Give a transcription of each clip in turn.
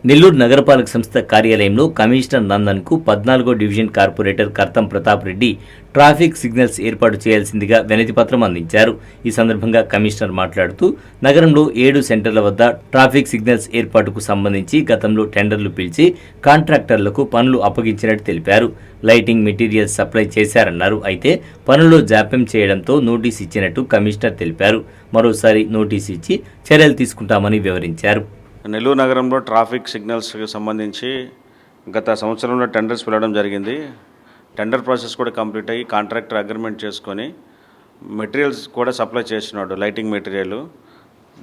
నెల్లూరు నగరపాలక సంస్థ కార్యాలయంలో కమిషనర్ నందన్కు 14వ division corporator Kartham Pratap Reddy traffic signals ఏర్పాటు చేయాల్సిందిగా వినతిపత్రం అందించారు. ఈ సందర్భంగా కమిషనర్ మాట్లాడుతూ నగరంలో 7 సెంటర్ల వద్ద ట్రాఫిక్ సిగ్నల్స్ ఏర్పాటుకు సంబంధించి గతంలో టెండర్లు పిలిచి కాంట్రాక్టర్లకు పనులు అప్పగించినట్టు తెలిపారు. లైటింగ్ మెటీరియల్స్ సప్లై చేశారన్నారు. అయితే పనుల్లో జాప్యం చేయడంతో నోటీస్ ఇచ్చినట్టు కమిషనర్ తెలిపారు. మరోసారి నోటీస్ ఇచ్చి చర్యలు తీసుకుంటామని వివరించారు. నెల్లూరు నగరంలో ట్రాఫిక్ సిగ్నల్స్కి సంబంధించి గత సంవత్సరంలో టెండర్స్ పిలవడం జరిగింది. టెండర్ ప్రాసెస్ కూడా కంప్లీట్ అయ్యి కాంట్రాక్టర్ అగ్రిమెంట్ చేసుకొని మెటీరియల్స్ కూడా సప్లై చేస్తున్నాడు, లైటింగ్ మెటీరియల్.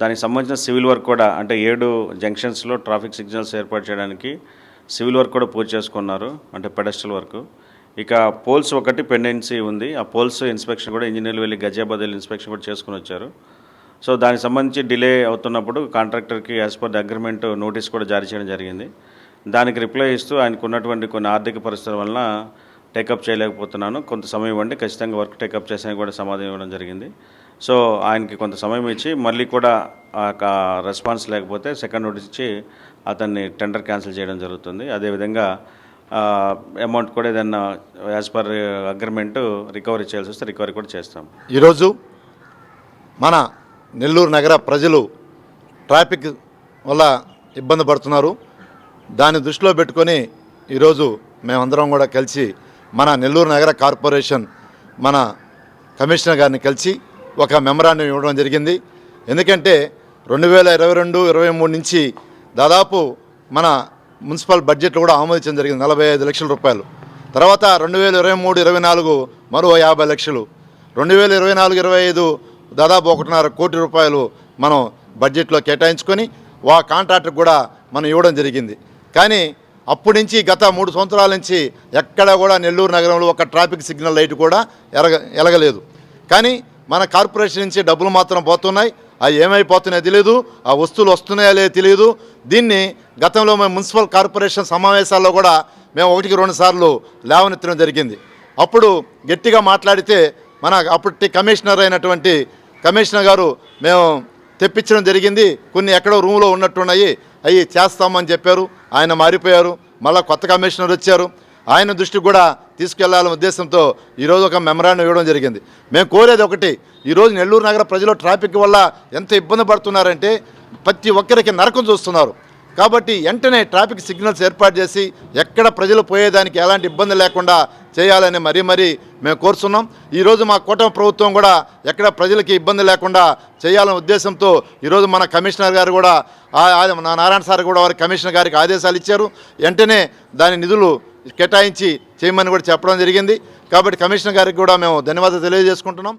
దానికి సంబంధించిన సివిల్ వర్క్ కూడా అంటే 7 జంక్షన్స్లో ట్రాఫిక్ సిగ్నల్స్ ఏర్పాటు చేయడానికి సివిల్ వర్క్ కూడా పూర్తి చేసుకున్నారు, అంటే పెడస్ట్రల్ వర్క్. ఇక పోల్స్ ఒకటి పెండెన్సీ ఉంది. ఆ పోల్స్ ఇన్స్పెక్షన్ కూడా ఇంజనీర్లు వెళ్ళి గజియాబాద్ వెళ్ళి ఇన్స్పెక్షన్ కూడా చేసుకుని వచ్చారు. సో దానికి సంబంధించి డిలే అవుతున్నప్పుడు కాంట్రాక్టర్కి as per the agreement notice కూడా జారీ చేయడం జరిగింది. దానికి రిప్లై ఇస్తూ ఆయనకు ఉన్నటువంటి కొన్ని ఆర్థిక పరిస్థితుల వలన టేకప్ చేయలేకపోతున్నాను, కొంత సమయం ఇవ్వండి, ఖచ్చితంగా వర్క్ టేకప్ చేసానికి కూడా సమాధానం ఇవ్వడం జరిగింది. సో ఆయనకి కొంత సమయం ఇచ్చి మళ్ళీ కూడా రెస్పాన్స్ లేకపోతే సెకండ్ నోటీస్ ఇచ్చి అతన్ని టెండర్ క్యాన్సిల్ చేయడం జరుగుతుంది. అదేవిధంగా అమౌంట్ కూడా ఏదన్నా యాజ్ పర్ అగ్రిమెంట్ రికవరీ చేయాల్సి వస్తే రికవరీ కూడా చేస్తాం. ఈరోజు మన నెల్లూరు నగర ప్రజలు ట్రాఫిక్ వల్ల ఇబ్బంది పడుతున్నారు. దాన్ని దృష్టిలో పెట్టుకొని ఈరోజు మేమందరం కూడా కలిసి మన నెల్లూరు నగర కార్పొరేషన్ మన కమిషనర్ గారిని కలిసి ఒక మెమరాండం ఇవ్వడం జరిగింది. ఎందుకంటే 2022-23 నుంచి దాదాపు మన మున్సిపల్ బడ్జెట్లో కూడా ఆమోదించడం జరిగింది 45 లక్షల రూపాయలు. తర్వాత 2023-24 మరో 50 లక్షలు, 2024-25 దాదాపు 1.5 కోటి రూపాయలు మనం బడ్జెట్లో కేటాయించుకొని కాంట్రాక్టర్ కూడా మనం ఇవ్వడం జరిగింది. కానీ అప్పటి నుంచి గత 3 సంవత్సరాల నుంచి ఎక్కడ కూడా నెల్లూరు నగరంలో ఒక ట్రాఫిక్ సిగ్నల్ లైట్ కూడా ఎలగలేదు. కానీ మన కార్పొరేషన్ నుంచి డబ్బులు మాత్రం పోతున్నాయి. అవి ఏమైపోతున్నాయో తెలియదు, ఆ వస్తువులు వస్తున్నాయో లేదో తెలియదు. దీన్ని గతంలో మేము మున్సిపల్ కార్పొరేషన్ సమావేశాల్లో కూడా మేము 1-2 సార్లు లేవనెత్తడం జరిగింది. అప్పుడు గట్టిగా మాట్లాడితే మన అప్పటి కమిషనర్ అయినటువంటి కమిషనర్ గారు మేము తెప్పించడం జరిగింది, కొన్ని ఎక్కడో రూమ్లో ఉన్నట్టున్నాయి, అవి చేస్తామని చెప్పారు. ఆయన మారిపోయారు, మళ్ళీ కొత్త కమిషనర్ వచ్చారు. ఆయన దృష్టికి కూడా తీసుకెళ్లాలనే ఉద్దేశంతో ఈరోజు ఒక మెమరాండం ఇవ్వడం జరిగింది. మేము కోరేది ఒకటి, ఈరోజు నెల్లూరు నగర ప్రజలు ట్రాఫిక్ వల్ల ఎంత ఇబ్బంది పడుతున్నారంటే ప్రతి ఒక్కరికి నరకం చూస్తున్నారు. కాబట్టి వెంటనే ట్రాఫిక్ సిగ్నల్స్ ఏర్పాటు చేసి ఎక్కడ ప్రజలు పోయేదానికి ఎలాంటి ఇబ్బంది లేకుండా చేయాలని మరీ మేము కోరుతున్నాం. ఈరోజు మా కూటమి ప్రభుత్వం కూడా ఎక్కడ ప్రజలకి ఇబ్బంది లేకుండా చేయాలనే ఉద్దేశంతో ఈరోజు మన కమిషనర్ గారు కూడా నారాయణ సార్ కూడా వారి కమిషనర్ గారికి ఆదేశాలు ఇచ్చారు. వెంటనే దాని నిధులు కేటాయించి చేయమని కూడా చెప్పడం జరిగింది. కాబట్టి కమిషనర్ గారికి కూడా మేము ధన్యవాదాలు తెలియజేసుకుంటున్నాం.